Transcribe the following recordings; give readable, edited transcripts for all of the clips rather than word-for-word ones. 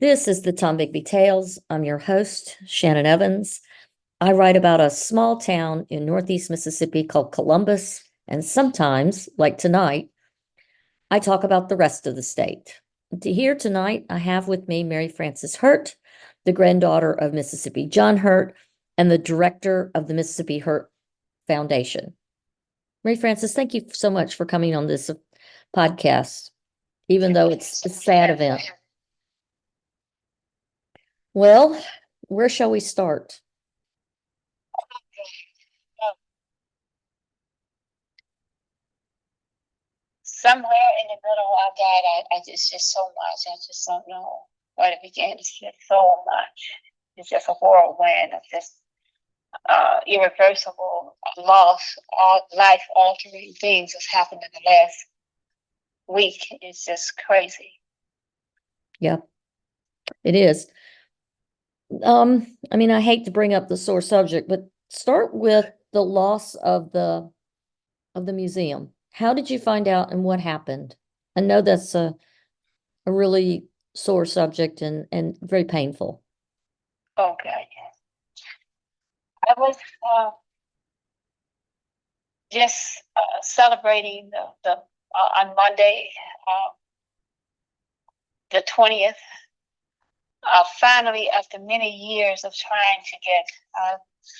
This is the Tom Bigby Tales. I'm your host, Shannon Evans. I write about a small town in Northeast Mississippi called Columbus, and sometimes, like tonight, I talk about the rest of the state. Here tonight, I have with me Mary Frances Hurt, the granddaughter of Mississippi John Hurt, and the director of the Mississippi Hurt Foundation. Mary Frances, thank you so much for coming on this podcast, even though it's a sad event. Well, where shall we start? Somewhere in the middle of that, it's just so much. I just don't know where to begin. It's just so much. It's just a whirlwind of just irreversible loss, life-altering things that's happened in the last week. It's just crazy. Yeah, it is. I hate to bring up the sore subject, but start with the loss of the museum. How did you find out and what happened? I know that's a really sore subject and very painful. Okay. I was just celebrating the on Monday, the 20th. Finally, after many years of trying to get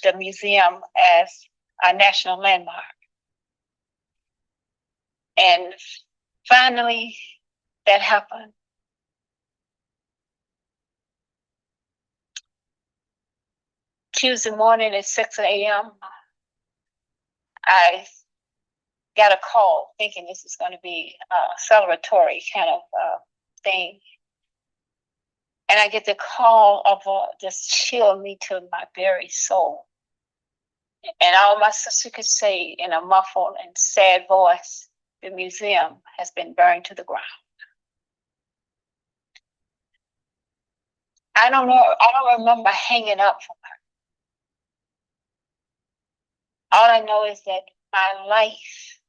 the museum as a national landmark. And finally, that happened. Tuesday morning at 6 a.m., I got a call thinking this is going to be a celebratory kind of thing. And I get the call of just chill me to my very soul. And all my sister could say in a muffled and sad voice, the museum has been burned to the ground. I don't remember hanging up from her. All I know is that my life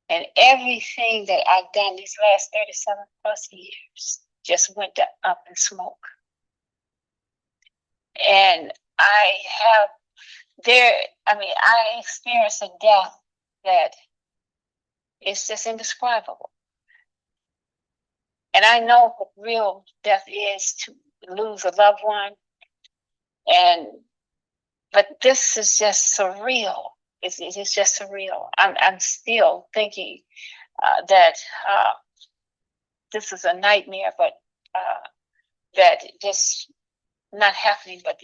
and everything that I've done these last 37 plus years just went up in smoke. And I experienced a death that is just indescribable. And I know what real death is, to lose a loved one. But this is just surreal. It's just surreal. I'm still thinking that this is a nightmare, but that just not happening. But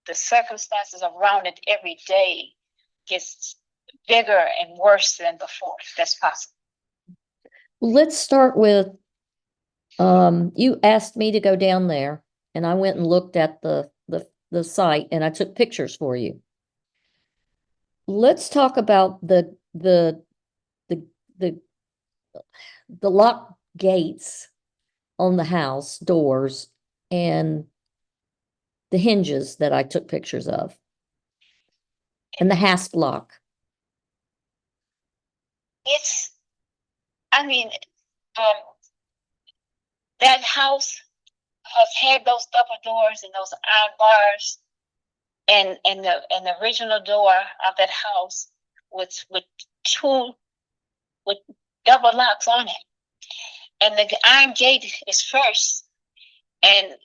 the circumstances around it every day gets bigger and worse than before. That's possible. Let's start with, you asked me to go down there, and I went and looked at the site, and I took pictures for you. Let's talk about the locked gates on the house doors and the hinges that I took pictures of, and the hasp lock. That house has had those double doors and those iron bars, and the original door of that house with double locks on it, and the iron gate is first, and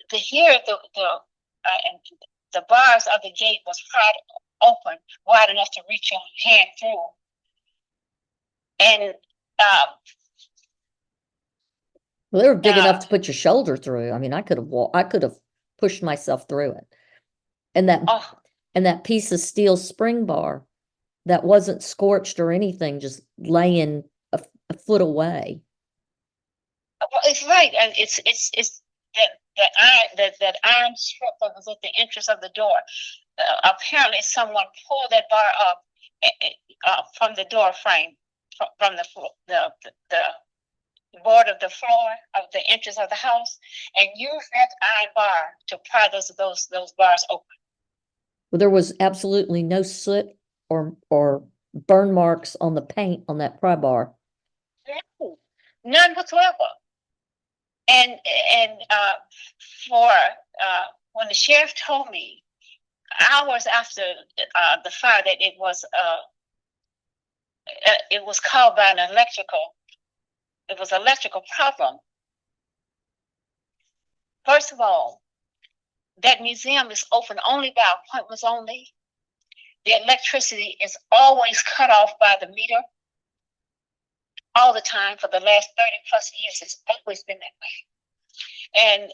the bars of the gate was pried open wide enough to reach your hand through, and well, they were big enough to put your shoulder through. I mean, I could have pushed myself through it. And that piece of steel spring bar that wasn't scorched or anything, just laying a foot away. Well, it's right, and it's that iron strip that was at the entrance of the door. Apparently, someone pulled that bar up from the door frame, from the board of the floor of the entrance of the house, and used that iron bar to pry those bars open. Well, there was absolutely no soot or burn marks on the paint on that pry bar. No, none whatsoever. And for when the sheriff told me hours after the fire that it was caused by an electrical problem. First of all, that museum is open only by appointments only. The electricity is always cut off by the meter all the time for the last 30 plus years. It's always been that way. And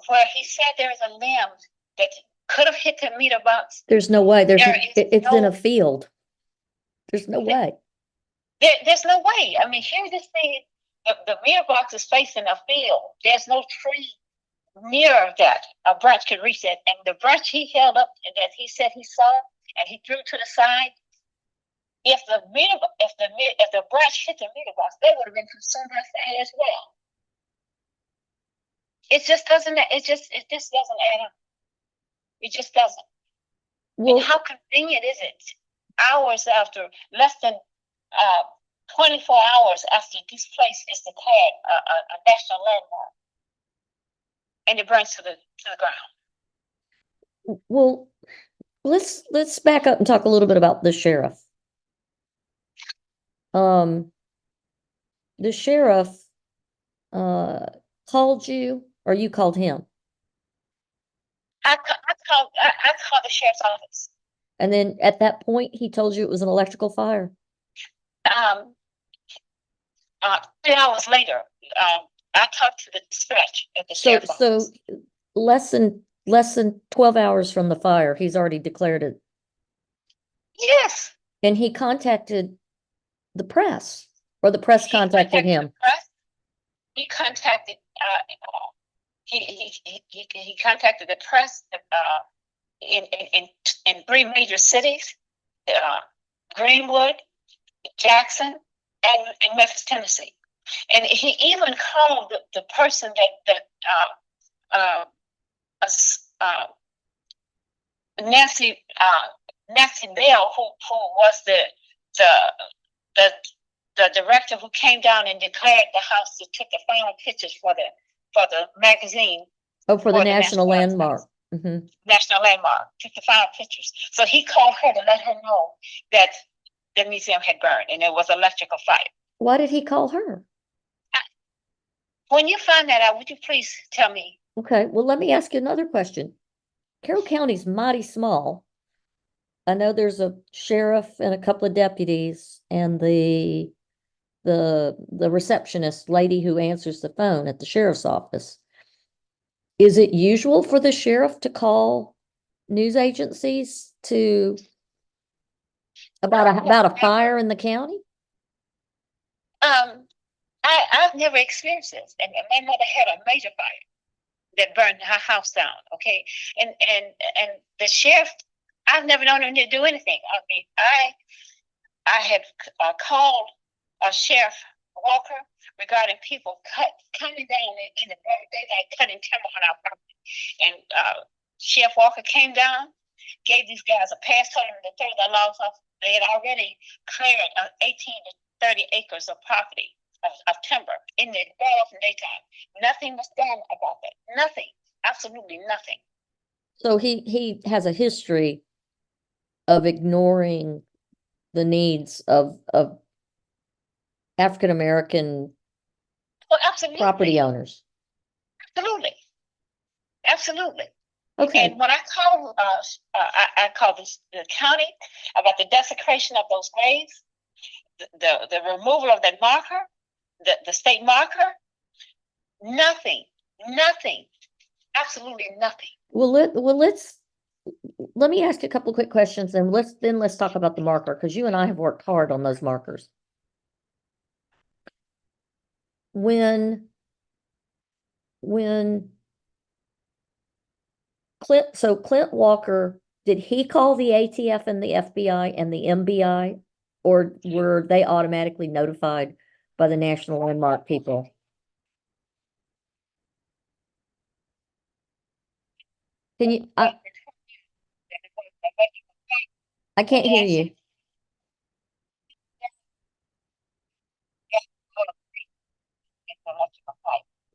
where he said there is a limb that could have hit the meter box. There's no way. It's no, in a field. There's no way. There's no way. I mean, here this thing, the meter box is facing a field. There's no tree near that a branch could reach that. And the branch he held up and that he said he saw and he threw to the side, if the branch hit the meter box, they would have been consumed by fire as well. It just doesn't add up. It just doesn't. Well, and how convenient is it? Hours after, less than 24 hours after this place is declared a national landmark, and it burns to the ground. Well, let's back up and talk a little bit about the sheriff. The sheriff called you, or you called him? I called the sheriff's office. And then at that point, he told you it was an electrical fire? 3 hours later, I talked to the dispatch at the sheriff's office. So less than 12 hours from the fire, he's already declared it. Yes. And he contacted the press, or the press contacted him. He contacted he contacted the press in 3 major cities, Greenwood, Jackson, and Memphis, Tennessee. And he even called the person that Nancy Bell, who was the director who came down and declared the house, that took the final pictures for the magazine. Oh, for the national landmark. Mm-hmm. National landmark, took the final pictures. So he called her to let her know that the museum had burned and it was electrical fire. Why did he call her? When you find that out, would you please tell me? Okay, well, let me ask you another question. Carroll County's mighty small. I know there's a sheriff and a couple of deputies and the receptionist lady who answers the phone at the sheriff's office. Is it usual for the sheriff to call news agencies about a fire in the county? I've never experienced this, and my mother had a major fire that burned her house down. Okay, and the sheriff, I've never known him to do anything. I mean, I had called Sheriff Walker regarding people coming down in the daylight, cutting timber on our property, and Sheriff Walker came down, gave these guys a pass, told them to throw their logs off. They had already cleared 18 to 30 acres of property of timber in the daytime. Nothing was done about that. Nothing. Absolutely nothing. So he has a history of ignoring the needs of African American property owners. Absolutely. Okay. And when I called, I called the county about the desecration of those graves, the removal of that marker, the state marker. Nothing. Absolutely nothing. Well, let me ask you a couple of quick questions, and let's talk about the marker, because you and I have worked hard on those markers. When Clint Walker, did he call the ATF and the FBI and the MBI, or were they automatically notified by the National Landmark people? Can you? I can't hear you.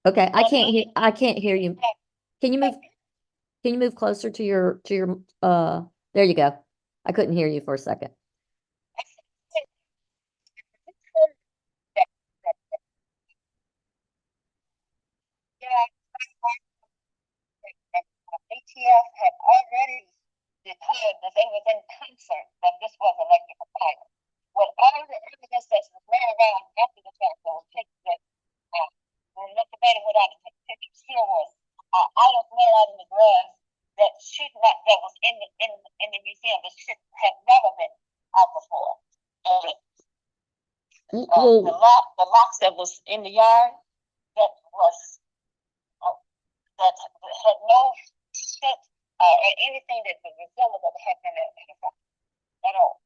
Okay, I can't hear you. Can you move closer to your, there you go. I couldn't hear you for a second. ATF had already declared that they was in concert that this was electrical fire. With all the evidence that was ran around after the fact, those pictures that when Mr. Bailey went out to take pictures, here was items made out in the grass that should not that was in the museum that should have never been out before. And the locks that was in the yard that was that had no shit or anything that was resembled that had been at all.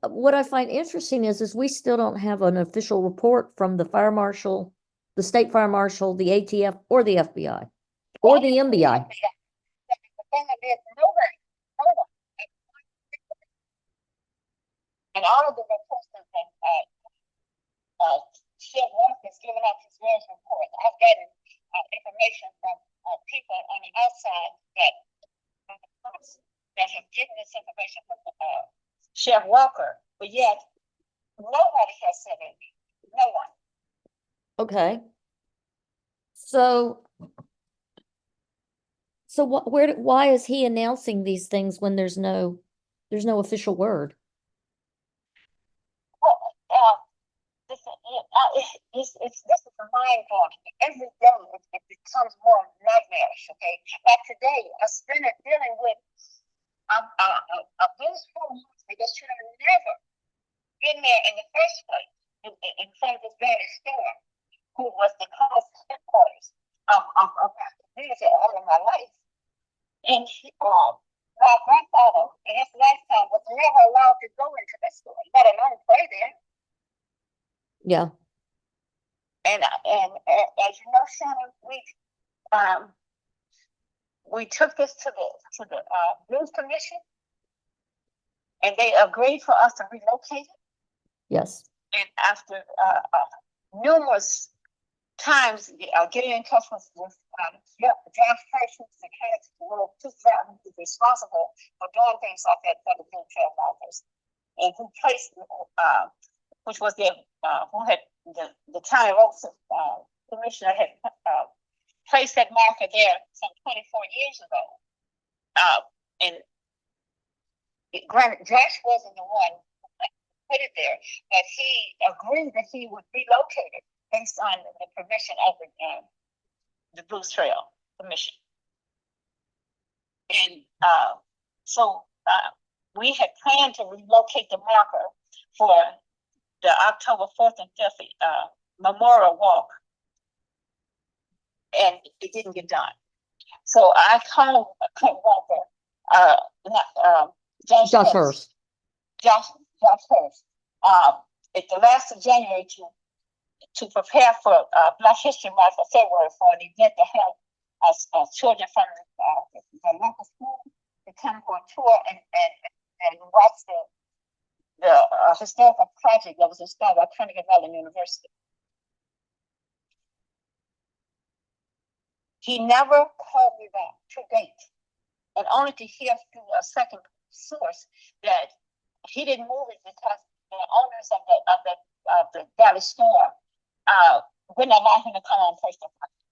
What I find interesting is we still don't have an official report from the fire marshal, the state fire marshal, the ATF, or the FBI, or the MBI. The thing is, nobody. And all of the reports that Sheriff Walker is giving out his various reports, I've gotten information from people on the outside that have given this information from Sheriff Walker, but yet nobody has said anything. No one. Okay. So why is he announcing these things when there's no official word? Well, this is a mind blowing. Every day it becomes more nightmarish. Okay, like today, I spent it dealing with a blues home that should have never been there in the first place in front of this very store, who was the cause headquarters of community all of my life. And my grandfather in his lifetime was never allowed to go into that store, let alone play there. Yeah. And as you know, Shannon, we took this to the Blues Commission, and they agreed for us to relocate it. Yes. And after numerous times getting in touch with Josh Hershey, the candidate who is responsible for doing things like that for the Blue Trail Markers, and who placed, which was who had the county roads commissioner had placed that marker there some 24 years ago. And granted, Josh wasn't the one who put it there, but he agreed that he would relocate it based on the permission of the Blues Trail Commission. And so we had planned to relocate the marker for the October 4th and 5th Memorial Walk, and it didn't get done. So I called Walker, Josh Hurst. Josh Hurst at the last of January to prepare for Black History Month for February for an event to have children from the local school to come for a tour and watch the historical project that was installed by Carnegie Mellon University. He never called me back to date, and only to hear through a second source that he didn't move it because the owners of the Valley store wouldn't allow him to come on personal property.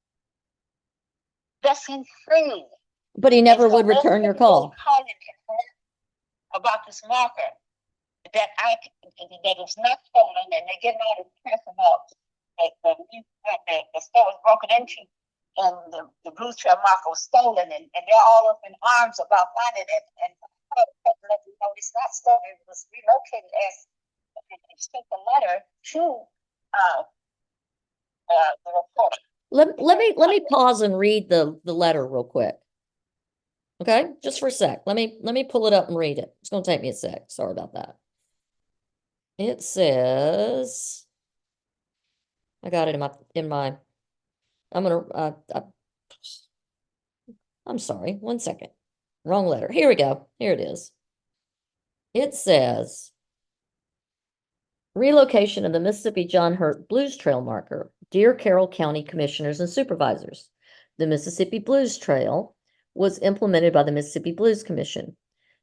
That's insane. But he never would return your call. Calling him about this marker that was not stolen, and they're getting all the press about the store was broken into, and the Blues Trail marker was stolen, and they're all up in arms about finding it. And let you know it's not stolen; it was relocated as sent a letter to the reporter. Let me pause and read the letter real quick. Okay, just for a sec. Let me pull it up and read it. It's gonna take me a sec. Sorry about that. It says, I got it in my I'm gonna I'm sorry, 1 second. Wrong letter. Here we go. Here it is. It says, relocation of the Mississippi John Hurt Blues Trail marker. Dear Carroll County Commissioners and Supervisors, the Mississippi Blues Trail was implemented by the Mississippi Blues Commission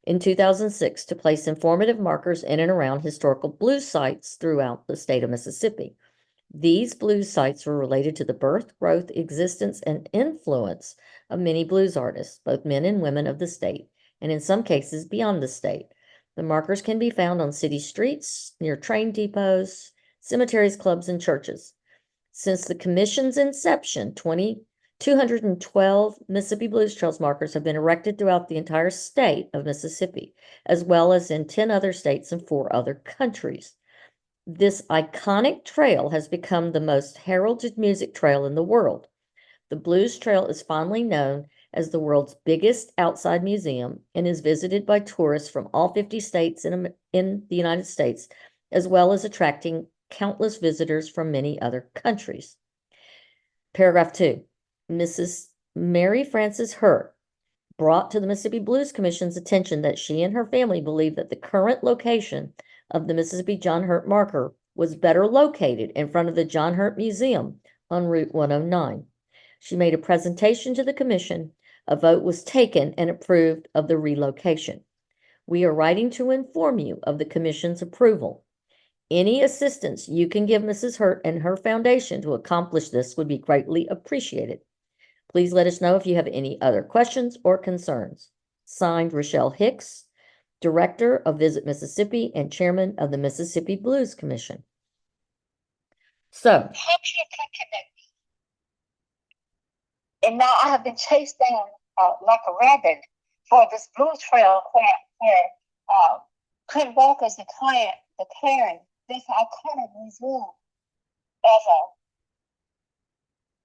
in 2006 to place informative markers in and around historical blues sites throughout the state of Mississippi. These blues sites were related to the birth, growth, existence, and influence of many blues artists, both men and women of the state, and in some cases beyond the state. The markers can be found on city streets, near train depots, cemeteries, clubs, and churches. Since the commission's inception, 212 Mississippi Blues Trails markers have been erected throughout the entire state of Mississippi, as well as in 10 other states and 4 other countries. This iconic trail has become the most heralded music trail in the world. The Blues Trail is fondly known as the world's biggest outside museum and is visited by tourists from all 50 states in the United States, as well as attracting countless visitors from many other countries. Paragraph 2. Mrs. Mary Frances Hurt brought to the Mississippi Blues Commission's attention that she and her family believe that the current location of the Mississippi John Hurt marker was better located in front of the John Hurt Museum on Route 109. She made a presentation to the commission. A vote was taken and approved of the relocation. We are writing to inform you of the commission's approval. Any assistance you can give Mrs. Hurt and her foundation to accomplish this would be greatly appreciated. Please let us know if you have any other questions or concerns. Signed, Rochelle Hicks, Director of Visit Mississippi and Chairman of the Mississippi Blues Commission. So, How can you connect? And now I have been chased down like a rabbit for this blues trail where Clint Walker's declaring this iconic museum as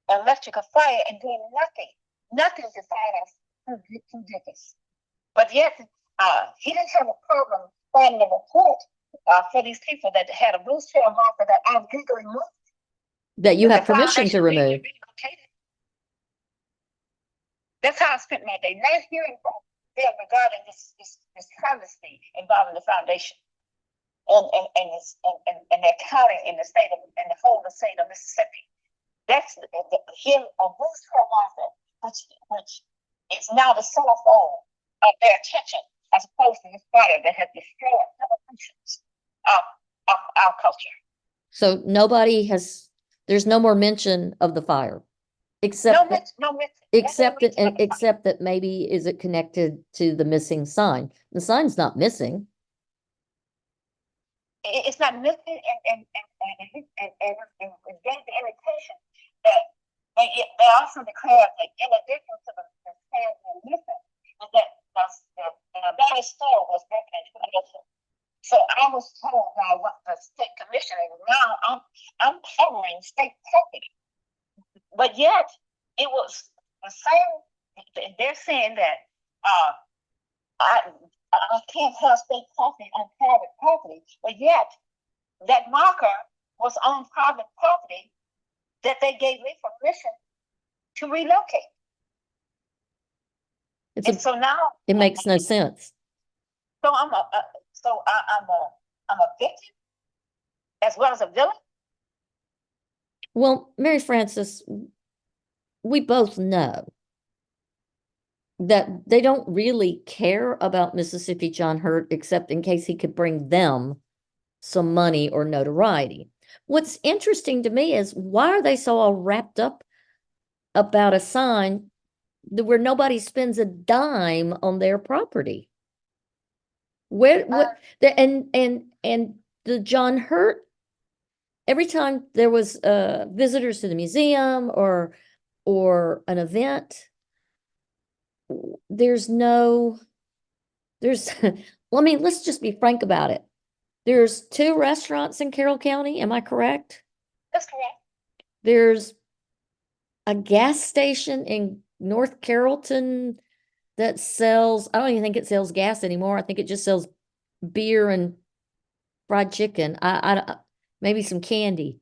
an electrical fire and doing nothing to fight us who did this. But yet, he didn't have a problem finding a report for these people that had a blues trail marker that I legally removed. That you have permission to remove. That's how I spent my day, not hearing from them regarding this travesty involving the foundation and their county in the whole state of Mississippi. That's him a blues trail marker, which is now the centerfold of their attention, as opposed to this fire that has destroyed generations of our culture. So there's no more mention of the fire, except that maybe is it connected to the missing sign? The sign's not missing. It's not missing, and gave the indication that they also declared that in addition to the sign being missing, that the store was broken into. So I was told by what the state commissioner, now I'm covering state property. But yet it was the same. They're saying that I can't have state property on private property, but yet that marker was on private property that they gave me permission to relocate. So now it makes no sense. So I'm a victim as well as a villain. Well, Mary Frances, we both know that they don't really care about Mississippi John Hurt, except in case he could bring them some money or notoriety. What's interesting to me is, why are they so all wrapped up about a sign where nobody spends a dime on their property? And the John Hurt, every time there was visitors to the museum or an event, let's just be frank about it. There's 2 restaurants in Carroll County. Am I correct? That's correct. There's a gas station in North Carrollton that sells, I don't even think it sells gas anymore. I think it just sells beer and fried chicken. I maybe some candy.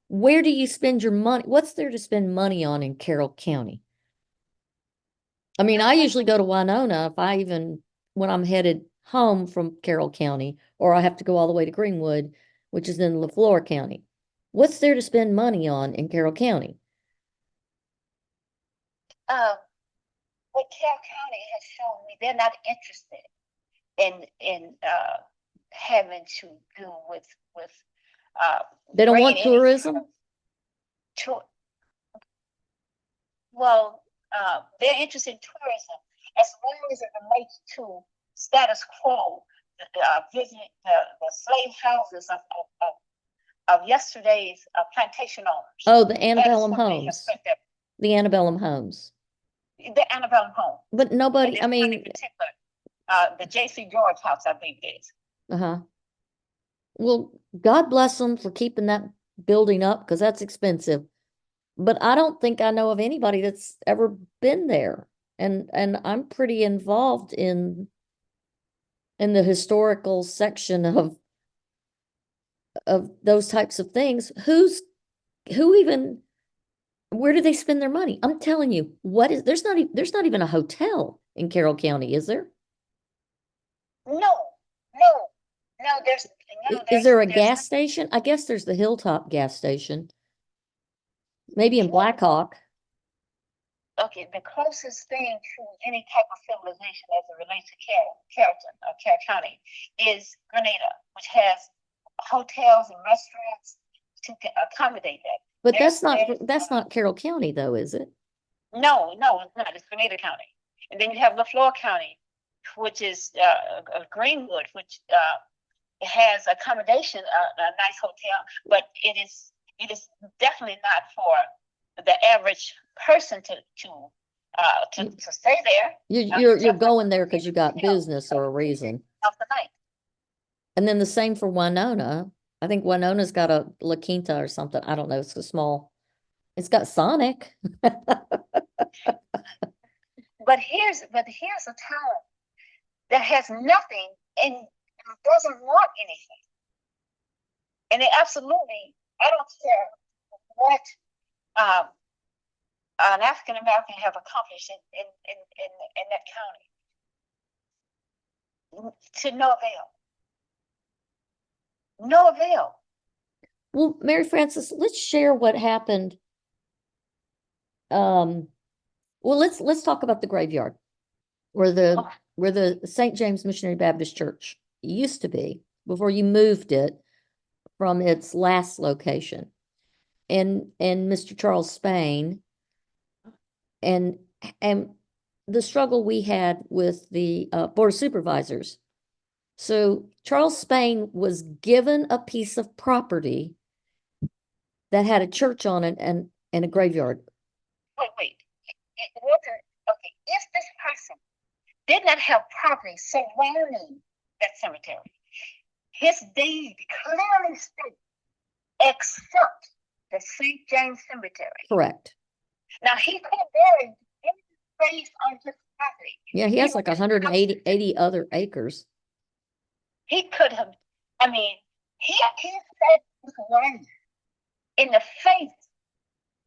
Where do you spend your money? What's there to spend money on in Carroll County? I mean, I usually go to Winona when I'm headed home from Carroll County, or I have to go all the way to Greenwood, which is in LaFleur County. What's there to spend money on in Carroll County? What Carroll County has shown me, they're not interested in having to do with They don't want bringing any tourism? to well, they're interested in tourism as long as it relates to status quo, visiting the slave houses of yesterday's plantation owners. Oh, the That is antebellum what they have homes. spent their, The antebellum homes. the antebellum home. But And nobody, this I one in mean, particular, the J.C. George house, I believe it is. uh-huh. Well, God bless them for keeping that building up because that's expensive. But I don't think I know of anybody that's ever been there. And I'm pretty involved in the historical section of those types of things. Who even where do they spend their money? I'm telling you, there's not even a hotel in Carroll County, is there? No, no, no. Is there a There's gas station? I guess there's the Hilltop gas station. Maybe in Blackhawk. okay. The closest thing to any type of civilization as it relates to Carroll County is Grenada, which has hotels and restaurants to accommodate that. But that's not Carroll County though, is it? No, it's not. It's Grenada County, and then you have LaFleur County, which is Greenwood, which has accommodation, a nice hotel, but it is definitely not for the average person to stay there. You're going there because you got business or a reason. Of the night. And then the same for Winona. I think Winona's got a La Quinta or something. I don't know. It's got Sonic. But here's a town that has nothing and doesn't want anything. And they absolutely, I don't care what an African American have accomplished in that county. To no avail. No avail. Well, Mary Frances, let's share what happened. Well, let's talk about the graveyard where the St. James Missionary Baptist Church used to be before you moved it from its last location. And Mr. Charles Spain and the struggle we had with the Board of Supervisors. So Charles Spain was given a piece of property that had a church on it and a graveyard. Wait. It wasn't, okay, if this person did not have property surrounding that cemetery, his deed clearly states, except the St. James Cemetery. Correct. Now, he could have buried any space on his property. Yeah, he has like 180 other acres. He could have, I mean, he said this one in the face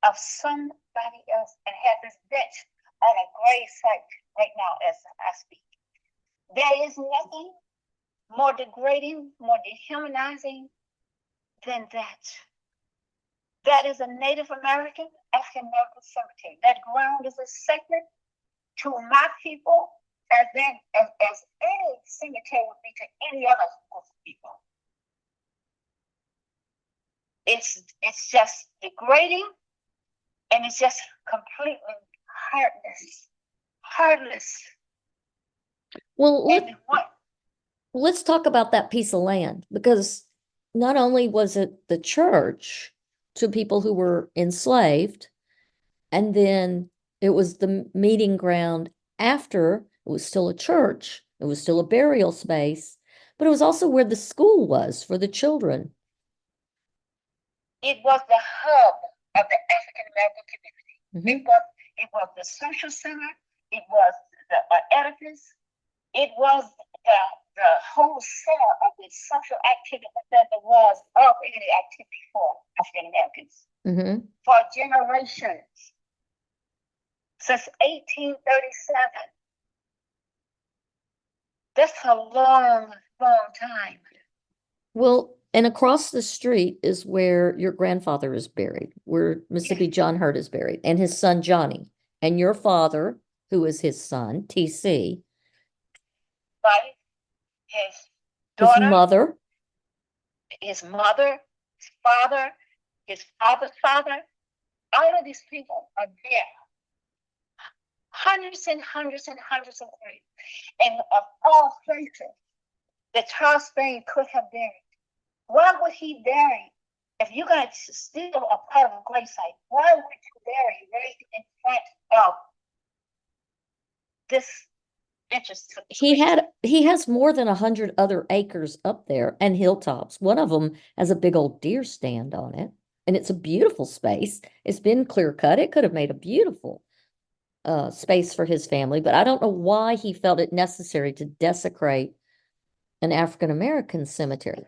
of somebody else and has his bench on a grave site right now as I speak. There is nothing more degrading, more dehumanizing than that. That is a Native American, African American cemetery. That ground is as sacred to my people as any cemetery would be to any other group of people. It's just degrading, and it's just completely heartless. Well, let's talk about that piece of land, because not only was it the church to people who were enslaved, and then it was the meeting ground after. It was still a church, it was still a burial space, but it was also where the school was for the children. It was the hub of the African American community. Mm-hmm. It was the social center. It was the edifice. It was the whole center of the social activity that there was of any activity for African Americans. Mm-hmm. For generations. Since 1837. That's a long time. Well, And across the street is where your grandfather is buried, where Mississippi John Hurt is buried, and his son Johnny. And your father, who is his son, TC, Right? His his daughter, mother, his mother, his father, his father's father. All of these people are there. Hundreds and hundreds and hundreds of graves. And of all places that Charles Spain could have buried. Why would he bury? If you're going to steal a part of a gravesite, why would you bury right in front of this interest? he has more than 100 other acres up there and hilltops. One of them has a big old deer stand on it, and it's a beautiful space. It's been clear cut. It could have made a beautiful space for his family, but I don't know why he felt it necessary to desecrate an African American cemetery.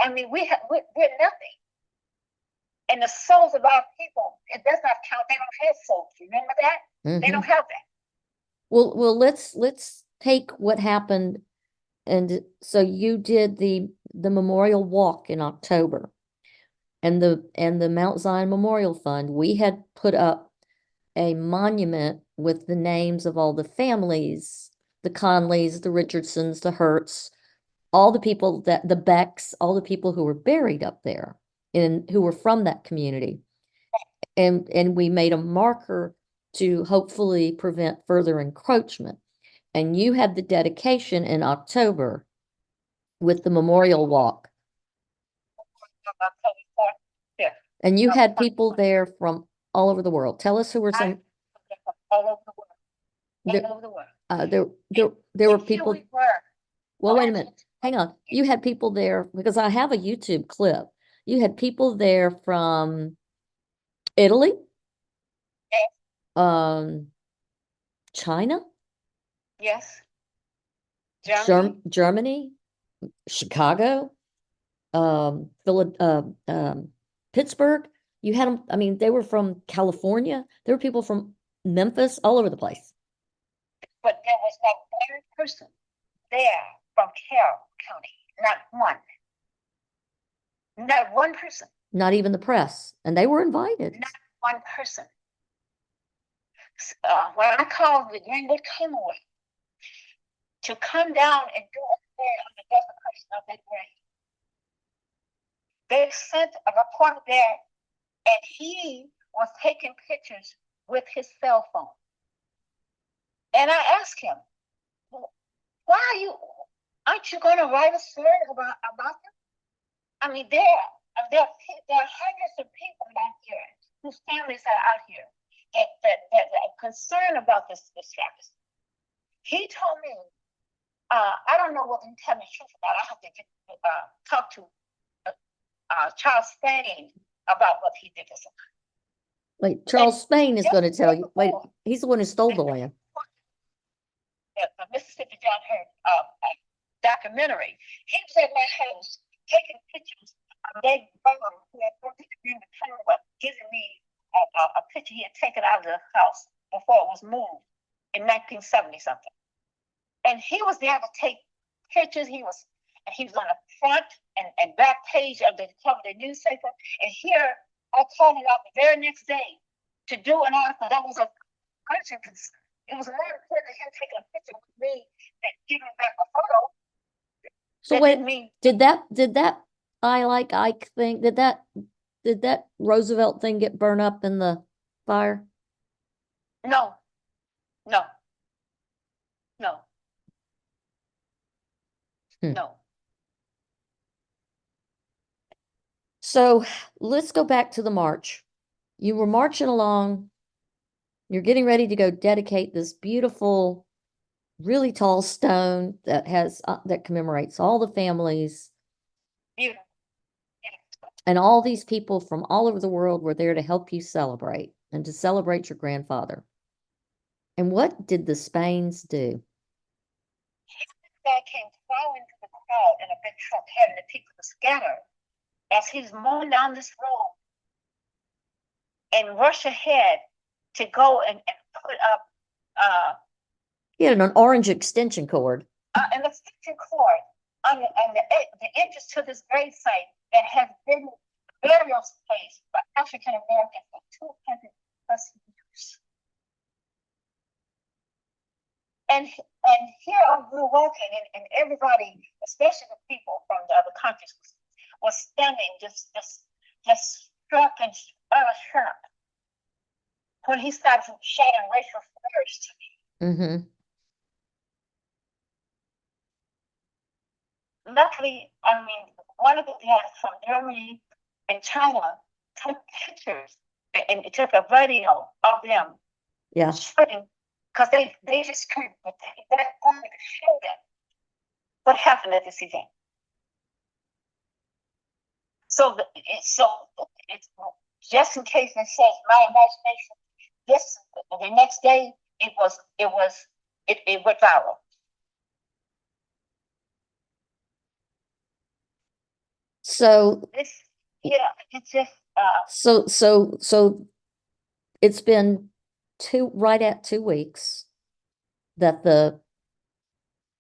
I mean, we're nothing. And the souls of our people, it does not count. They don't have souls. Remember that? They don't have that. Well, let's take what happened. And so you did the memorial walk in October, and the Mount Zion Memorial Fund. We had put up a monument with the names of all the families, the Conleys, the Richardsons, the Hurts, all the people the Becks, all the people who were buried up there and who were from that community. And we made a marker to hopefully prevent further encroachment. And you had the dedication in October with the memorial walk. And you had people there from all over the world. Tell us who were some. All over the world. All over the world. There were people. Well, wait a minute. Hang on. You had people there because I have a YouTube clip. You had people there from Italy, China, yes, Germany, Chicago, Pittsburgh. You had them. I mean, they were from California. There were people from Memphis, all over the place. But there was not one person there from Carroll County. Not one. Not one person. Not even the press. And they were invited. Not one person. When I called the Greenwood Commonwealth to come down and do a prayer on the desecration of that grave, they sent a reporter there, and he was taking pictures with his cell phone. And I asked him, why aren't you going to write a story about them? I mean, there are hundreds of people out here whose families are out here that are concerned about this travesty. He told me, I don't know what he tell me the truth about. I have to talk to Charles Spain about what he did this. Wait, Charles Spain is going to tell you. Wait, he's the one who stole the land. The Mississippi John Hurt documentary. He was at my house taking pictures of Dave Bowman, who had worked at the Greenwood Commonwealth, giving me a picture he had taken out of the house before it was moved in 1970 something. And he was there to take pictures. He was on the front and back page of the cover of the newspaper. And here I called him out the very next day to do an article that was a urgent concern. It was more important than him taking a picture with me than giving back a photo. So wait, did that I Like Ike thing, did that Roosevelt thing get burned up in the fire? No. No. So let's go back to the march. You were marching along. You're getting ready to go dedicate this beautiful, really tall stone that has that commemorates all the families. Beautiful. And all these people from all over the world were there to help you celebrate and to celebrate your grandfather. And what did the Spains do? This guy came plowing through the crowd in a big truck, having the people to scatter as he's mowing down this road and rush ahead to go and put up He had an orange extension cord. an extension cord on the entrance to this grave site that has been burial place for African Americans for 200 plus years. And here we're walking, and everybody, especially the people from the other countries, was standing just struck and shocked when he started shouting racial slurs to me. Mm-hmm. Luckily, I mean, one of the guys from Germany and China took pictures and took a video of them. Yeah. Because they just couldn't, but that only to show them what happened at this event. So it's just in case it says my imagination. The next day it went viral. So it's just so it's been right at 2 weeks that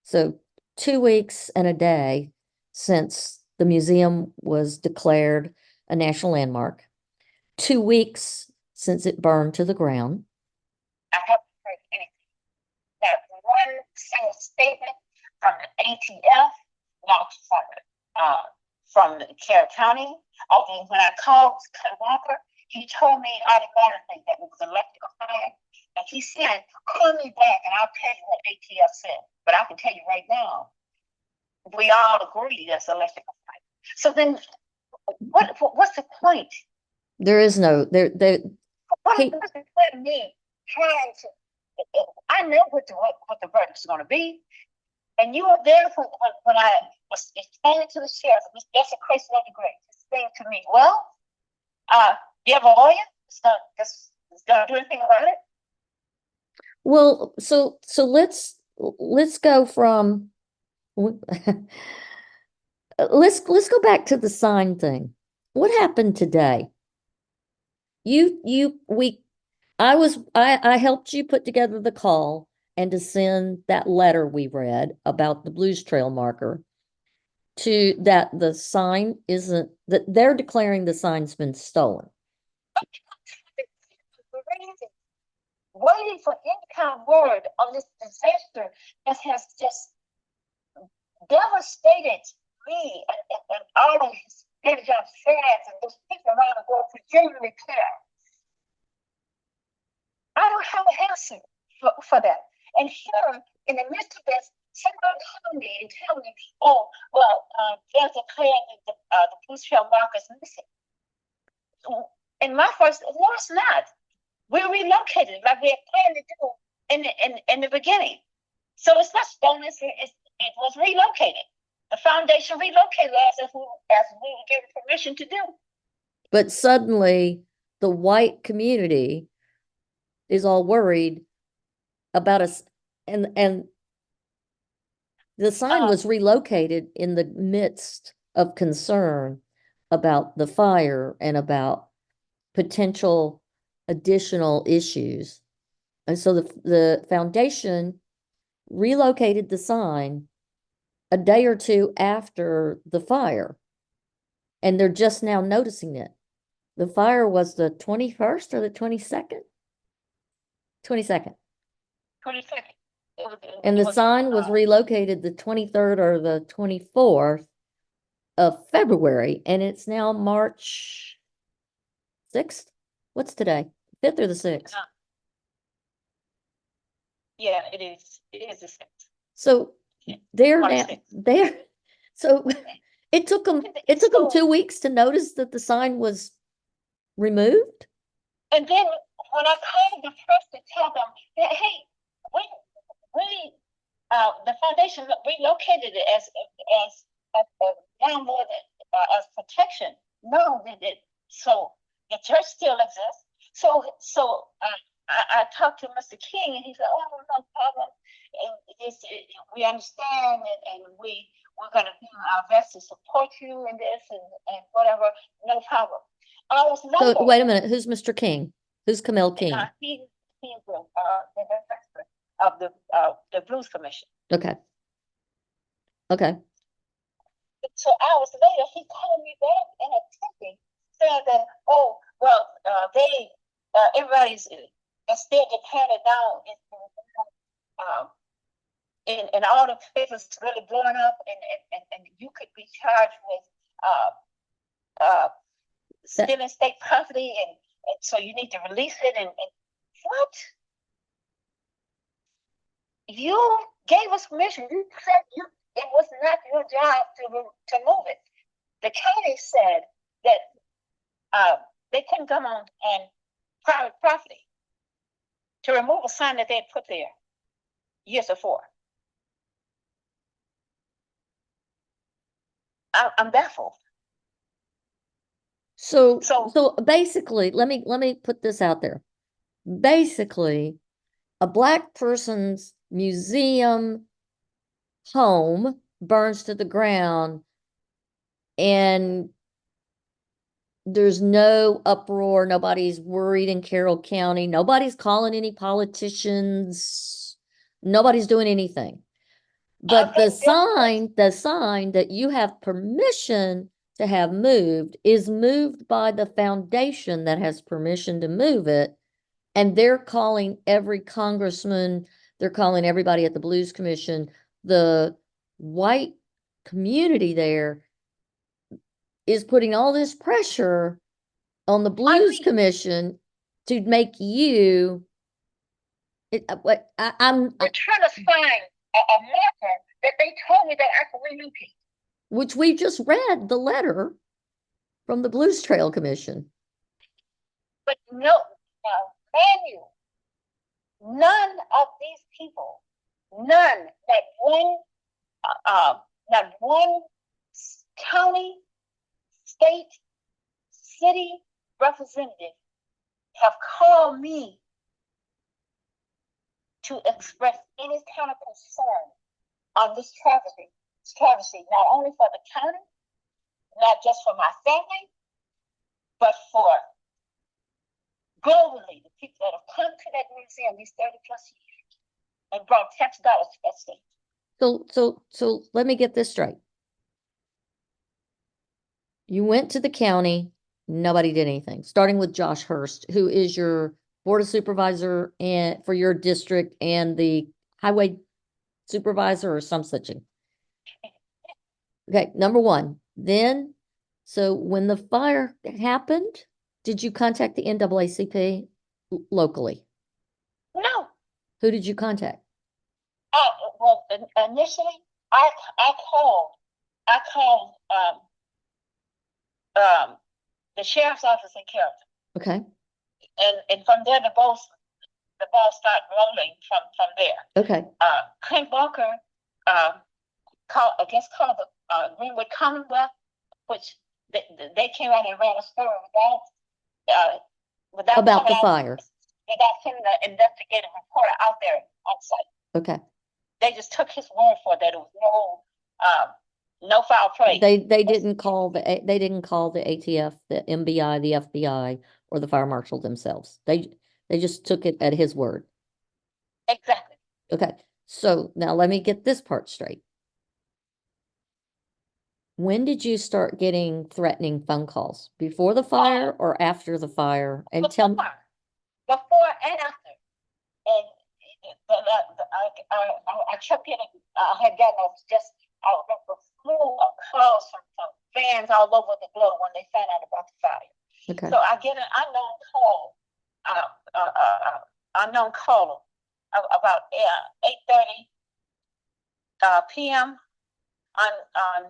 so 2 weeks and a day since the museum was declared a national landmark, 2 weeks since it burned to the ground. I haven't heard anything. Not one single statement from the ATF, not from the Carroll County. Although when I called Cut Walker, he told me automatically that it was electrical fire. And he said, call me back and I'll tell you what ATF said. But I can tell you right now, we all agree that's electrical fire. So then what's the point? There is no What's the point of me trying to? I know what the verdict is going to be, and you were there when I was explaining to the sheriff. That's a crazy on the grave. He's saying to me, "Well, you have a lawyer? It's gonna do anything about it?" Well, so let's go from let's go back to the sign thing. What happened today? I helped you put together the call and to send that letter we read about the Blues Trail marker to that the sign isn't, that they're declaring the sign's been stolen. Waiting for any kind of word on this disaster that has just devastated me and all of his fans and those people around the world who genuinely care. I don't have an answer for that. And here, in the midst of this, somebody called me and tell me, oh, well, they're declaring the Blues Trail markers missing. And my first, no, it's not. We're relocated like we had planned to do in the beginning. So it's not stolen, it was relocated. The foundation relocated as we were given permission to do. But suddenly the white community is all worried about us, and the sign was relocated in the midst of concern about the fire and about potential additional issues. And so the foundation relocated the sign a day or two after the fire, and they're just now noticing it. The fire was the 21st or the 22nd? 22nd. 22nd. And the sign was relocated the 23rd or the 24th of February, and it's now March 6th. What's today? 5th or the 6th? Yeah, it is. It is the 6th. So they're now there. So it took them 2 weeks to notice that the sign was removed. And then when I called the press to tell them that, hey, we the foundation relocated it as a landlord as protection. No, they did. So the church still exists. So I talked to Mr. King, and he said, "Oh, no problem. And we understand, and we're going to do our best to support you in this and whatever. No problem." So wait a minute. Who's Mr. King? Who's Camille King? He's the director of the Blues Commission. Okay. So hours later, he called me back in a ticket saying that, oh, well, everybody's instead to tear it down and all the papers really blowing up, and you could be charged with stealing state property, and so you need to release it. And what? You gave us permission. You said it was not your job to move it. The county said that they couldn't come on private property to remove a sign that they had put there years before. I'm baffled. So basically, let me put this out there. Basically, a Black person's museum home burns to the ground, and there's no uproar. Nobody's worried in Carroll County. Nobody's calling any politicians. Nobody's doing anything. But the sign that you have permission to have moved is moved by the foundation that has permission to move it. And they're calling every congressman, they're calling everybody at the Blues Commission. The white community there is putting all this pressure on the Blues Commission to make you. I'm trying to find a marker that they told me that I could relocate. Which we just read the letter from the Blues Trail Commission. But no, none of these people, not one county, state, city representative have called me to express any kind of concern on this travesty, not only for the county, not just for my family, but for globally, the people that have come to that museum these 30 plus years and brought tax dollars to that state. So let me get this straight. You went to the county, nobody did anything, starting with Josh Hurst, who is your board of supervisor and for your district and the highway supervisor or some such thing. Okay, number one. Then, so when the fire happened, did you contact the NAACP locally? No. Who did you contact? Well, initially, I called the sheriff's office in Carrollton. Okay. And from there, the ball started rolling from there. Okay. Clint Walker called the Greenwood Commonwealth, which they came out and ran a story without about the fire. Without sending an investigative reporter out there on site. Okay. They just took his word for that. It was no foul play. They didn't call the ATF, the MBI, the FBI, or the fire marshal themselves. They just took it at his word. Exactly. Okay. So now let me get this part straight. When did you start getting threatening phone calls? Before the fire or after the fire? And tell me. Before and after. And I kept getting, I had gotten a slew of calls from fans all over the globe when they found out about the fire. Okay. So I get an unknown call about 8:30 p.m. on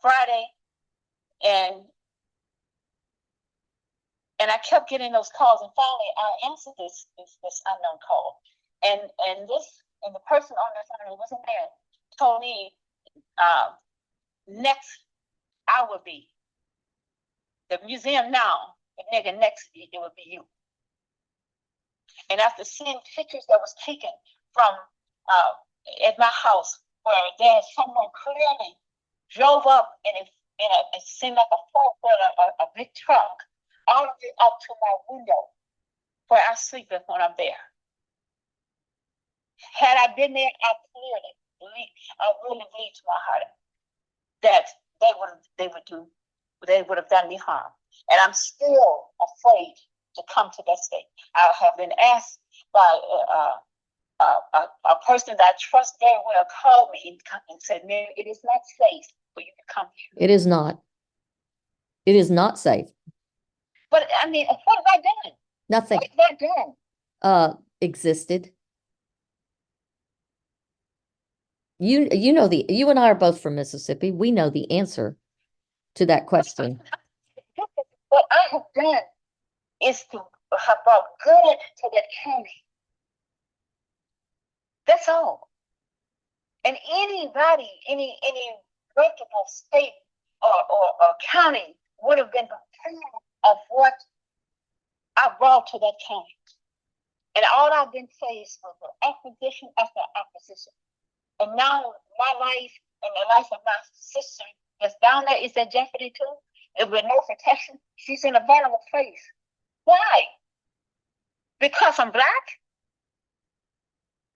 Friday, and I kept getting those calls, and finally I answered this unknown call, and the person on the phone who wasn't there told me next I would be the museum now, and nigga, next it would be you. And after seeing pictures that was taken from at my house, where there's someone clearly drove up and it seemed like a big truck, all of it up to my window where I sleep when I'm there. Had I been there, I really believe to my heart that they would have done me harm. And I'm still afraid to come to that state. I have been asked by a person that I trust very well called me and said, Mary, it is not safe for you to come here. It is not. It is not safe. But I mean, what have I done? Nothing What have I done? existed. You know you and I are both from Mississippi. We know the answer to that question. What I have done is to have brought good to that county. That's all. And anybody, any reputable state or county would have been proud of what I brought to that county. And all I've been faced was acquisition after acquisition. And now my life and the life of my sister that's down there is at jeopardy too. And with no protection, she's in a vulnerable place. Why? Because I'm Black?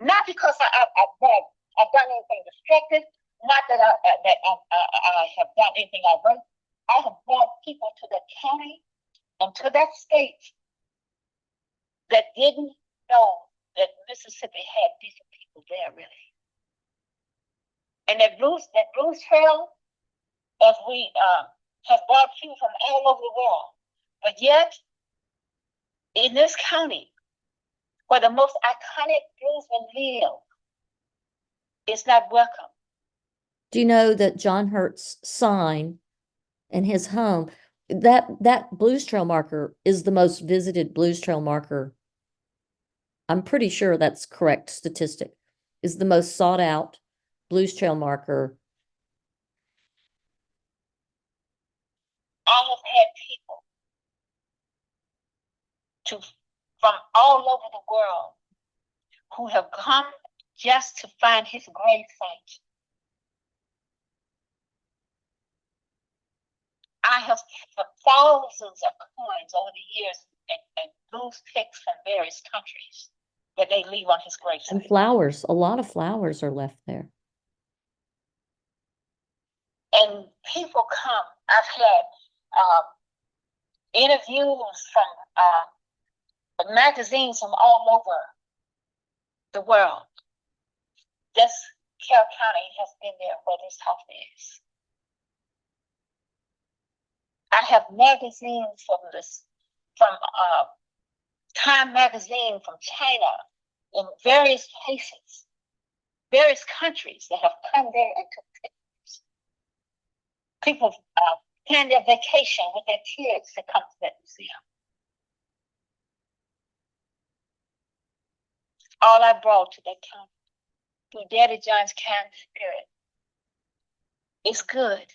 Not because I've done anything destructive. Not that I have done anything adverse. I have brought people to that county and to that state that didn't know that Mississippi had decent people there, really. And that blues trail, as we have brought people from all over the world. But yet, in this county, where the most iconic bluesmen live, is not welcome. Do you know that John Hurt's sign in his home, that Blues Trail marker is the most visited Blues Trail marker? I'm pretty sure that's correct statistic. Is the most sought out Blues Trail marker. I have had people from all over the world who have come just to find his grave site. I have thousands of coins over the years and blues picks from various countries that they leave on his grave site. And flowers, a lot of flowers are left there. And people come. I've had interviews from magazines from all over the world. This Carroll County has been there where this house is. I have magazines from Time magazine from China, in various places, various countries that have come there and took pictures. People plan their vacation with their kids to come to that museum. All I brought to that county through Daddy John's kind spirit is good.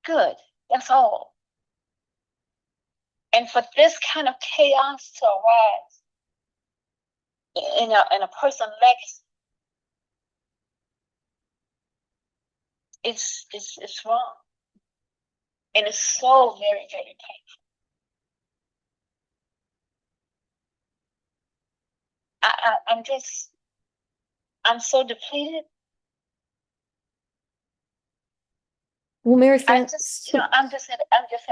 Good. That's all. And for this kind of chaos to arise in a person's legacy, it's wrong. And it's so very, very painful. I'm so depleted. Well, Mary I'm Frances, just at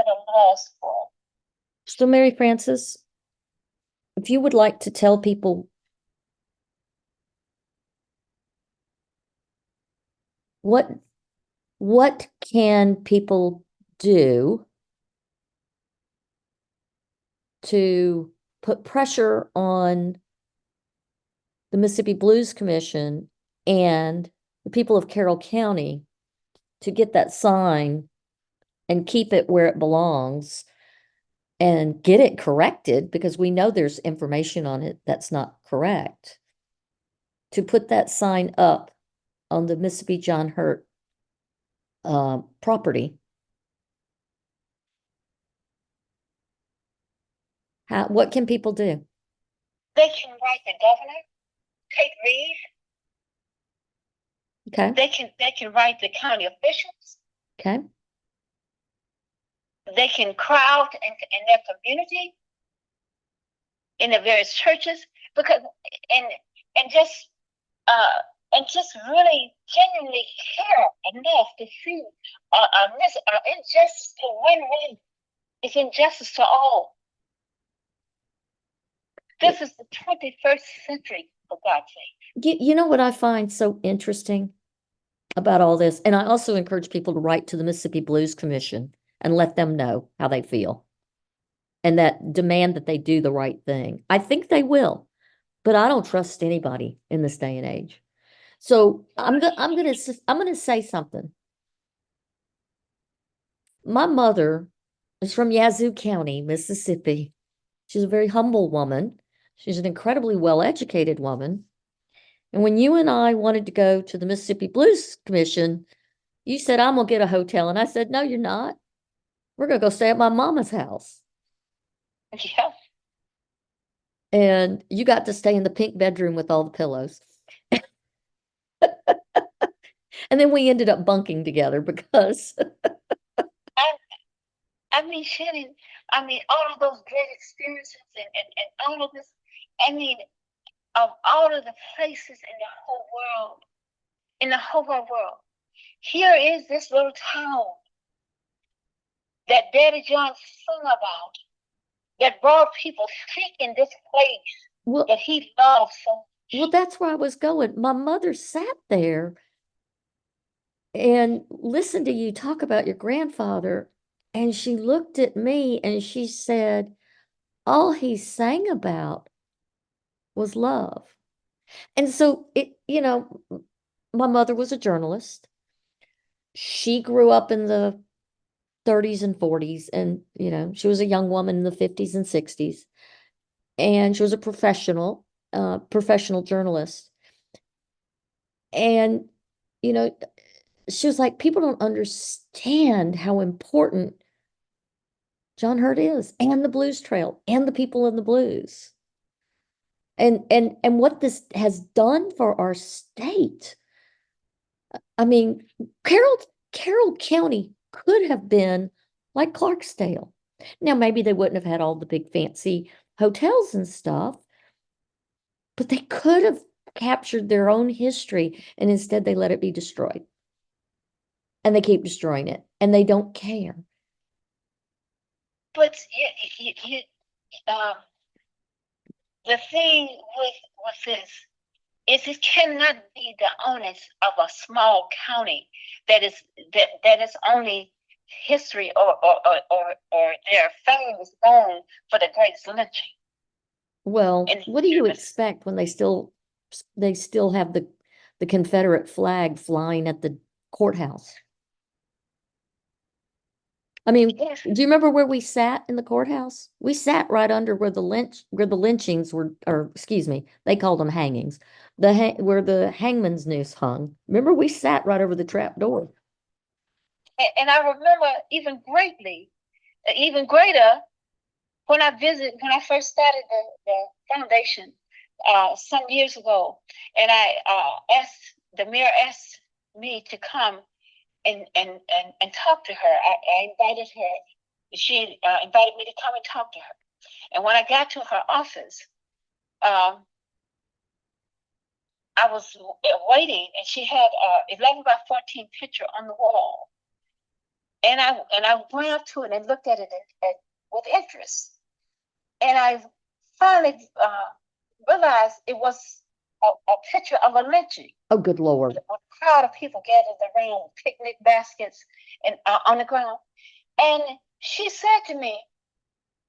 a loss for. so Mary Frances, if you would like to tell people what can people do to put pressure on the Mississippi Blues Commission and the people of Carroll County to get that sign and keep it where it belongs and get it corrected, because we know there's information on it that's not correct, to put that sign up on the Mississippi John Hurt property? What can people do? They can write the governor, take leave. Okay. They can write the county officials. Okay. They can crowd in their community, in the various churches, because and just and just really genuinely care enough to see injustice to win-win. It's injustice to all. This is the 21st century, for God's sake. You know what I find so interesting about all this? And I also encourage people to write to the Mississippi Blues Commission and let them know how they feel and that demand that they do the right thing. I think they will, but I don't trust anybody in this day and age. So I'm gonna say something. My mother is from Yazoo County, Mississippi. She's a very humble woman. She's an incredibly well-educated woman. And when you and I wanted to go to the Mississippi Blues Commission, you said, I'm gonna get a hotel. And I said, no, you're not. We're gonna go stay at my mama's house. Yeah. And you got to stay in the pink bedroom with all the pillows. And then we ended up bunking together because I mean, Shannon, all of those great experiences and all of this, I mean, of all of the places in the whole wide world, here is this little town that Daddy John sung about, that brought people seeking this place that he loved so much. Well, that's where I was going. My mother sat there and listened to you talk about your grandfather, and she looked at me and she said, all he sang about was love. And so my mother was a journalist. She grew up in the 30s and 40s, and she was a young woman in the 50s and 60s. And she was a professional journalist. And she was like, people don't understand how important John Hurt is, and the Blues Trail, and the people in the blues. And what this has done for our state. I mean, Carroll County could have been like Clarksdale. Now, maybe they wouldn't have had all the big fancy hotels and stuff, but they could have captured their own history, and instead they let it be destroyed. And they keep destroying it, and they don't care. But the thing with this is it cannot be the onus of a small county that is only history or their fame is known for the greatest lynching. Well, what do you expect when they still have the Confederate flag flying at the courthouse? I mean, Yes. do you remember where we sat in the courthouse? We sat right under where the lynchings were, or excuse me, they called them hangings. Where the hangman's noose hung. Remember, we sat right over the trap door. And I remember even greater, when I first started the foundation some years ago, and the mayor asked me to come and talk to her. I invited her. She invited me to come and talk to her. And when I got to her office, I was waiting, and she had a 11 by 14 picture on the wall. And I went up to it and looked at it with interest. And I finally realized it was a picture of a lynching. Oh, good Lord. With a crowd of people gathered around, picnic baskets and on the ground. And she said to me,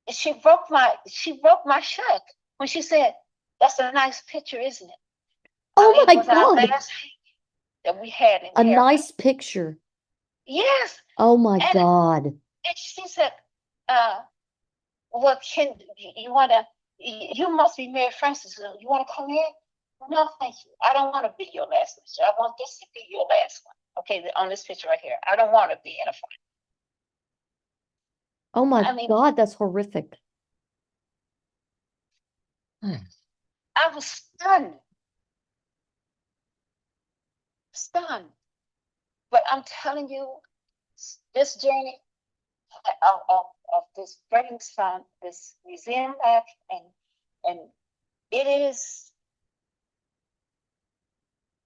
she broke my shirt when she said, "That's a nice picture, isn't it?" Oh my God. God. Our last that we had in a nice picture. Yes. Oh my God. And she said, well, you must be Mary Frances. You want to come in? No, thank you. I don't want to be your last picture. I want this to be your last one. Okay, on this picture right here. I don't want to be in a fight. Oh my God, that's horrific. I was stunned. Stunned. But I'm telling you, this journey of this bringing this museum back, and it is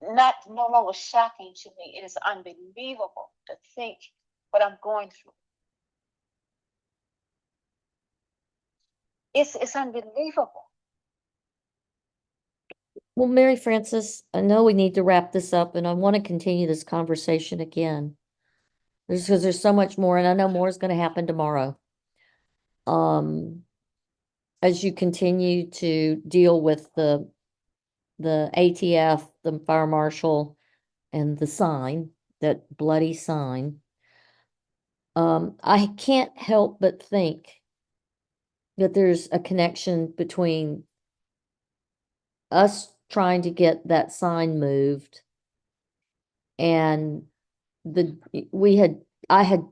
no longer shocking to me. It is unbelievable to think what I'm going through. It's unbelievable. Well, Mary Frances, I know we need to wrap this up and I want to continue this conversation again. Because there's so much more and I know more is going to happen tomorrow. As you continue to deal with the ATF, the fire marshal, and the sign, that bloody sign, I can't help but think that there's a connection between us trying to get that sign moved and I had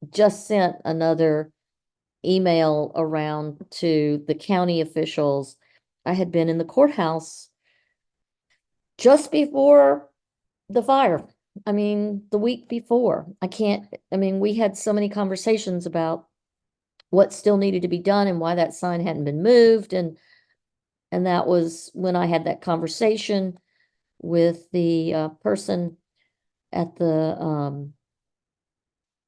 just sent another email around to the county officials. I had been in the courthouse just before the fire. I mean, the week before. We had so many conversations about what still needed to be done and why that sign hadn't been moved. And that was when I had that conversation with the person at the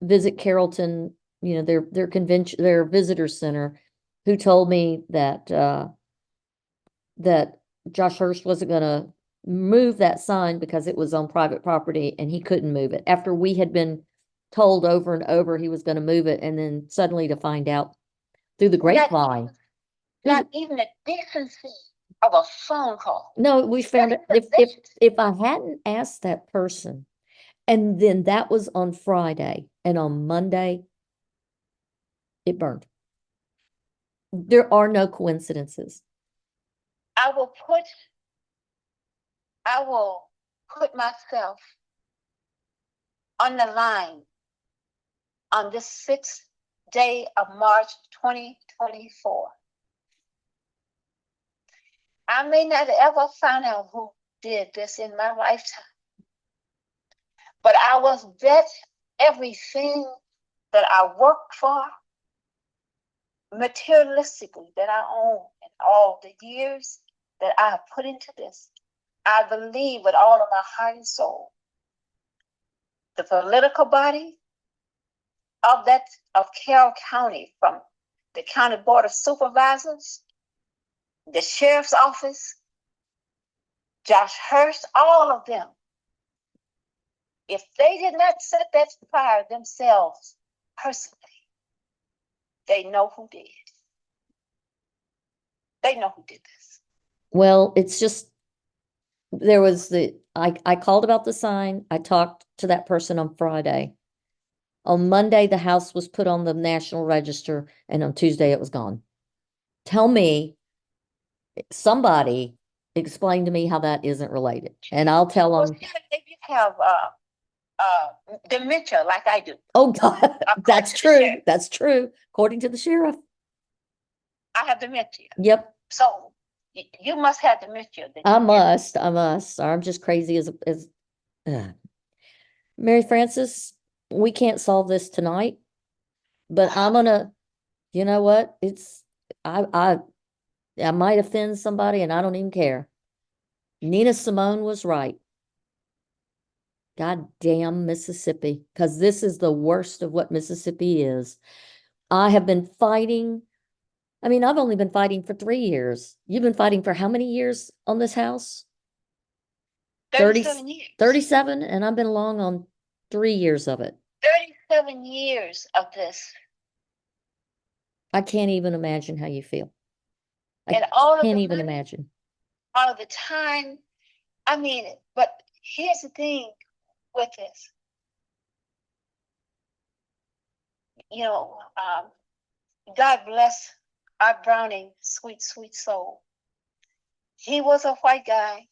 Visit Carrollton, their convention, their visitor center, who told me that Josh Hurst wasn't gonna move that sign because it was on private property and he couldn't move it. After we had been told over and over he was gonna move it, and then suddenly to find out through the grapevine. Not even the decency of a phone call. No, we found it. If I hadn't asked that person, and then that was on Friday, and on Monday, it burned. There are no coincidences. I will put myself on the line on this 6th day of March 2024. I may not ever find out who did this in my lifetime, but I will bet everything that I worked for, materialistically, that I own, and all the years that I have put into this. I believe with all of my heart and soul, the political body of Carroll County, from the county board of supervisors, the sheriff's office, Josh Hurst, all of them, if they did not set that fire themselves personally, they know who did. They know who did this. Well, it's just, I called about the sign. I talked to that person on Friday. On Monday, the house was put on the National Register, and on Tuesday it was gone. Tell me, somebody explain to me how that isn't related, and I'll tell them. If you have dementia like I do. Oh, God, that's true. That's true. According to the sheriff. I have dementia. Yep. So you must have dementia. I must. I'm just crazy as Mary Frances, we can't solve this tonight, but I'm gonna, you know what? I might offend somebody and I don't even care. Nina Simone was right. God damn Mississippi, because this is the worst of what Mississippi is. I have been fighting. I've only been fighting for 3 years. You've been fighting for how many years on this house? 37 years. 37, and I've been along on 3 years of it. 37 years of this. I can't even imagine how you feel. And can't even imagine. All of the time. But here's the thing with this. God bless our Browning, sweet, sweet soul. He was a white guy.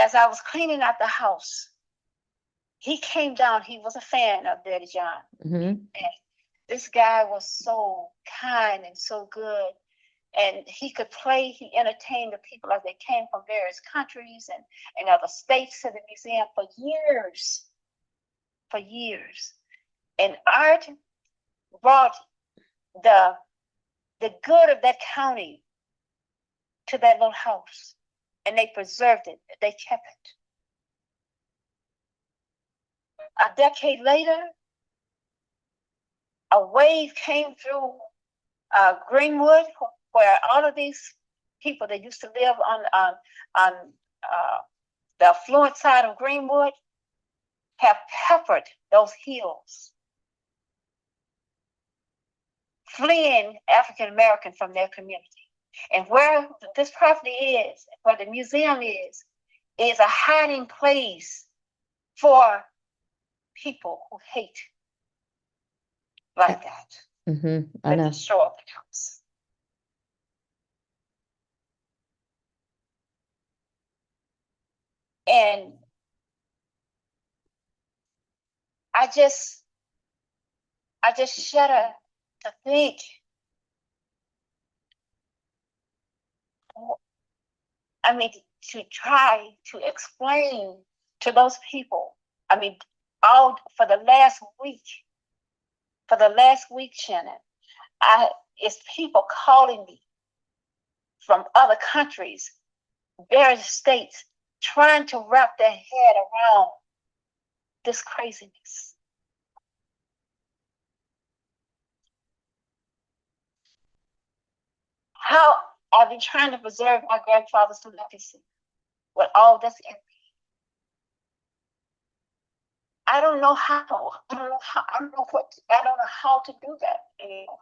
As I was cleaning out the house, he came down. He was a fan of Daddy John. Mm-hmm. And this guy was so kind and so good. And he could play, he entertained the people as they came from various countries and other states to the museum for years. For years. And art brought the good of that county to that little house. and they preserved it. They kept it. A decade later, a wave came through Greenwood, where all of these people that used to live on the affluent side of Greenwood have peppered those hills, fleeing African American from their community. And where this property is, where the museum is a hiding place for people who hate like that. I know. Destroy the house. And I just shudder to think, I mean, to try to explain to those people. I mean, all for the last week, Shannon, it's people calling me from other countries, various states, trying to wrap their head around this craziness. How are they trying to preserve my grandfather's legacy with all this in me? I don't know how. I don't know how to do that anymore.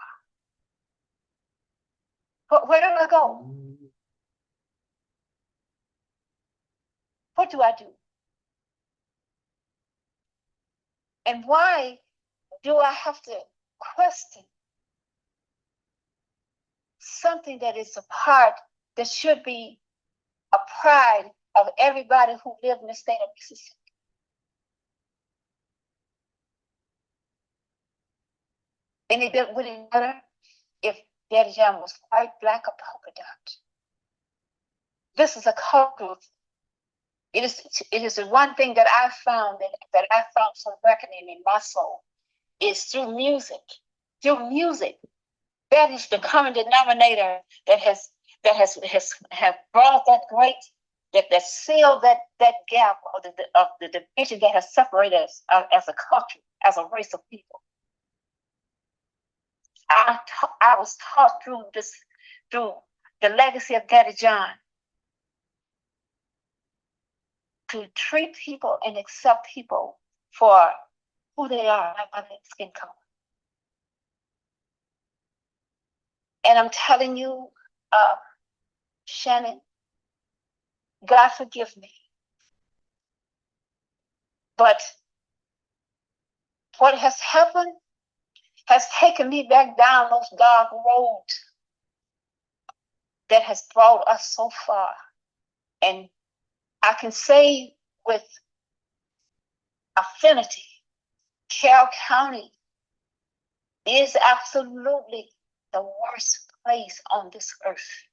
But where do I go? What do I do? And why do I have to question something that is a part that should be a pride of everybody who lives in the state of Mississippi? And it wouldn't matter if Daddy John was white, black, or polka dot. This is a cultural. It is the one thing that I found that I found some reckoning in my soul is through music. Through music, that is the common denominator that has brought that great that sealed that gap of the division that has separated us as a culture, as a race of people. I was taught through the legacy of Daddy John to treat people and accept people for who they are, like by their skin color. And I'm telling you, Shannon, God forgive me. But what has happened has taken me back down those dark roads that has brought us so far. And I can say with affinity, Carroll County is absolutely the worst place on this earth.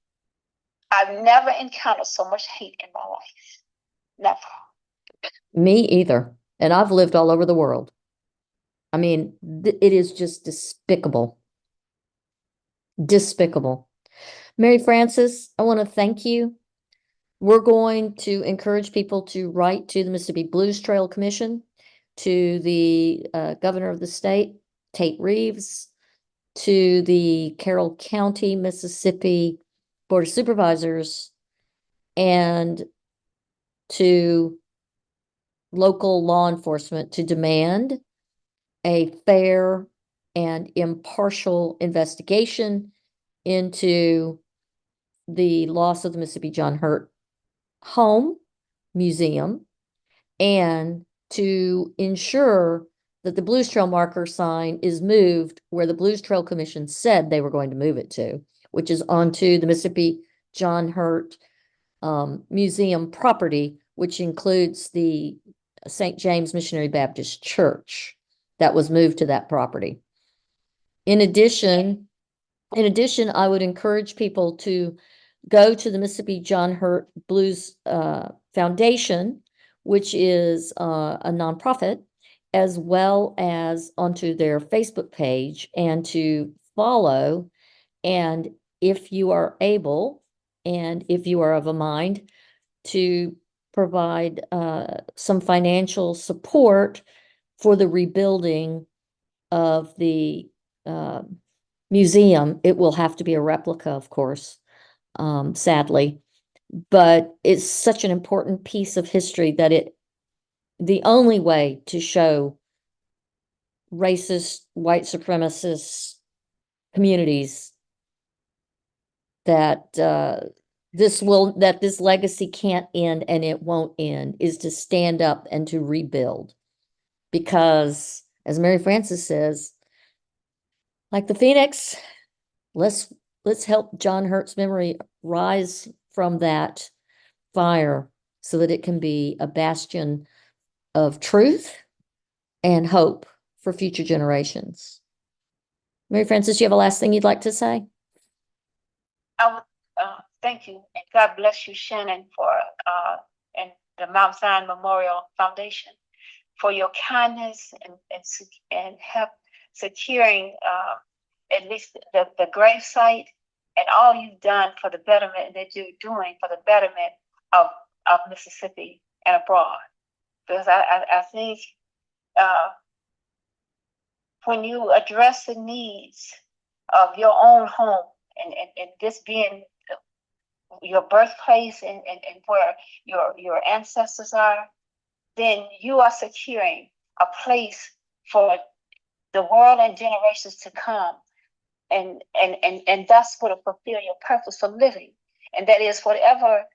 I've never encountered so much hate in my life. Never. Me either. And I've lived all over the world. I mean, it is just despicable. Despicable. Mary Frances, I want to thank you. We're going to encourage people to write to the Mississippi Blues Trail Commission, to the governor of the state, Tate Reeves, to the Carroll County, Mississippi Board of Supervisors, and to local law enforcement to demand a fair and impartial investigation into the loss of the Mississippi John Hurt home, museum, and to ensure that the Blues Trail marker sign is moved where the Blues Trail Commission said they were going to move it to, which is onto the Mississippi John Hurt Museum property, which includes the St. James Missionary Baptist Church that was moved to that property. In addition, I would encourage people to go to the Mississippi John Hurt Blues Foundation, which is a nonprofit, as well as onto their Facebook page, and to follow. And if you are able, and if you are of a mind, to provide some financial support for the rebuilding of the museum. It will have to be a replica, of course, sadly, but it's such an important piece of history that the only way to show racist, white supremacist communities that this legacy can't end and it won't end is to stand up and to rebuild. Because as Mary Frances says, like the phoenix, let's help John Hurt's memory rise from that fire so that it can be a bastion of truth and hope for future generations. Mary Frances, you have a last thing you'd like to say? I would thank you, and God bless you, Shannon, for and the Mount Zion Memorial Foundation for your kindness and help securing at least the grave site and all you've done for the betterment that you're doing for the betterment of Mississippi and abroad. Because I think when you address the needs of your own home and this being your birthplace and where your ancestors are, then you are securing a place for the world and generations to come, and thus will fulfill your purpose for living, and that is whatever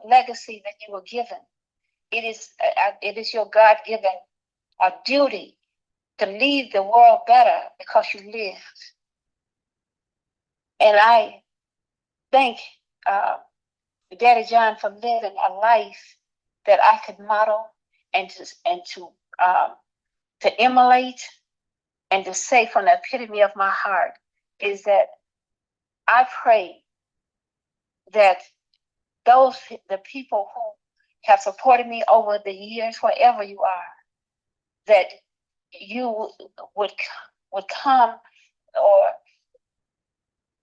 legacy that you were given. It is your God-given duty to leave the world better because you lived. And I thank Daddy John for living a life that I could model and to emulate, and to say from the epitome of my heart is that I pray that the people who have supported me over the years, wherever you are, that you would come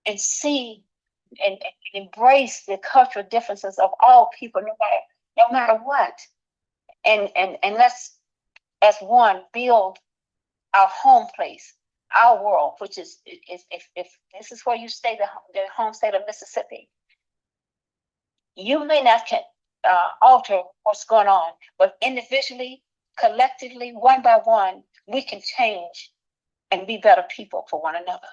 and see and embrace the cultural differences of all people, no matter what, and let's as one build our home place, our world, which is if this is where you stay, the home state of Mississippi. You may not alter what's going on, but individually, collectively, one by one, we can change and be better people for one another.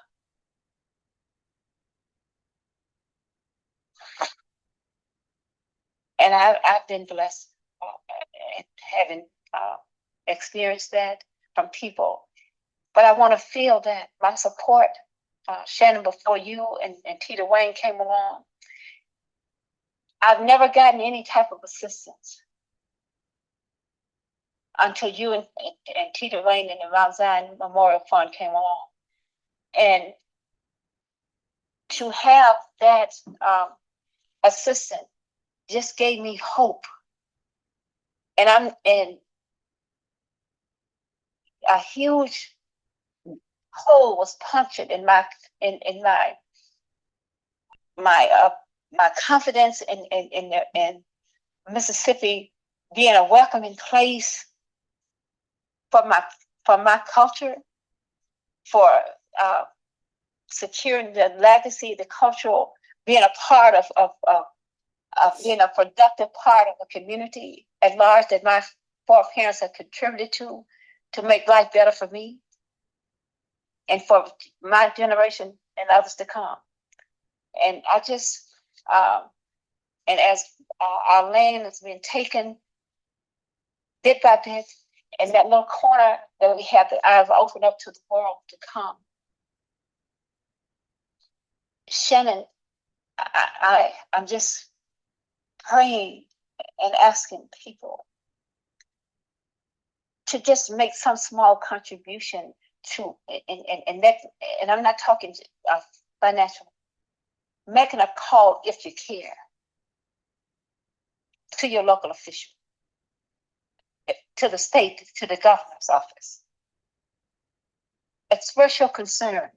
And I've been blessed having experienced that from people. But I want to feel that my support, Shannon, before you and Tita Wayne came along, I've never gotten any type of assistance until you and Tita Wayne and the Mount Zion Memorial Fund came along. And to have that assistance just gave me hope. And a huge hole was punctured in my confidence in Mississippi being a welcoming place for my culture, for securing the legacy, the cultural, being a part of being a productive part of the community at large that my foreparents have contributed to make life better for me and for my generation and others to come. And I just, and as our land has been taken bit by bit, and that little corner that we have that I've opened up to the world to come. Shannon, I'm just praying and asking people to just make some small contribution to, and I'm not talking financial, making a call if you care to your local official, to the state, to the governor's office. Express your concern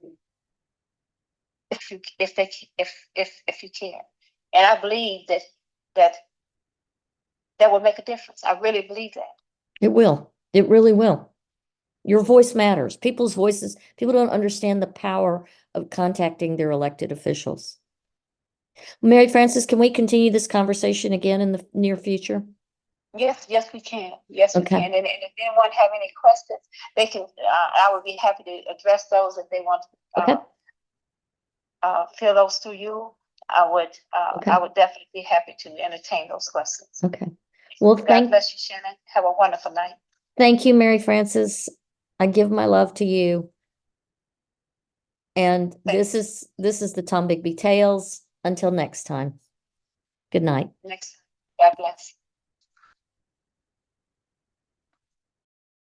if you care. And I believe that that will make a difference. I really believe that. It will. It really will. Your voice matters. People's voices, people don't understand the power of contacting their elected officials. Mary Frances, can we continue this conversation again in the near future? Yes, yes, we can. Yes, we Okay. can. And if anyone have any questions, they can. I would be happy to address those if they want to Okay. fill those to you. Okay. I would definitely be happy to entertain those questions. Okay. Well, God bless you, Shannon. Have a wonderful night. thank you, Mary Frances. I give my love to you. And this is the Tom Bigby Tales. Until next time. Good night. Next. God bless.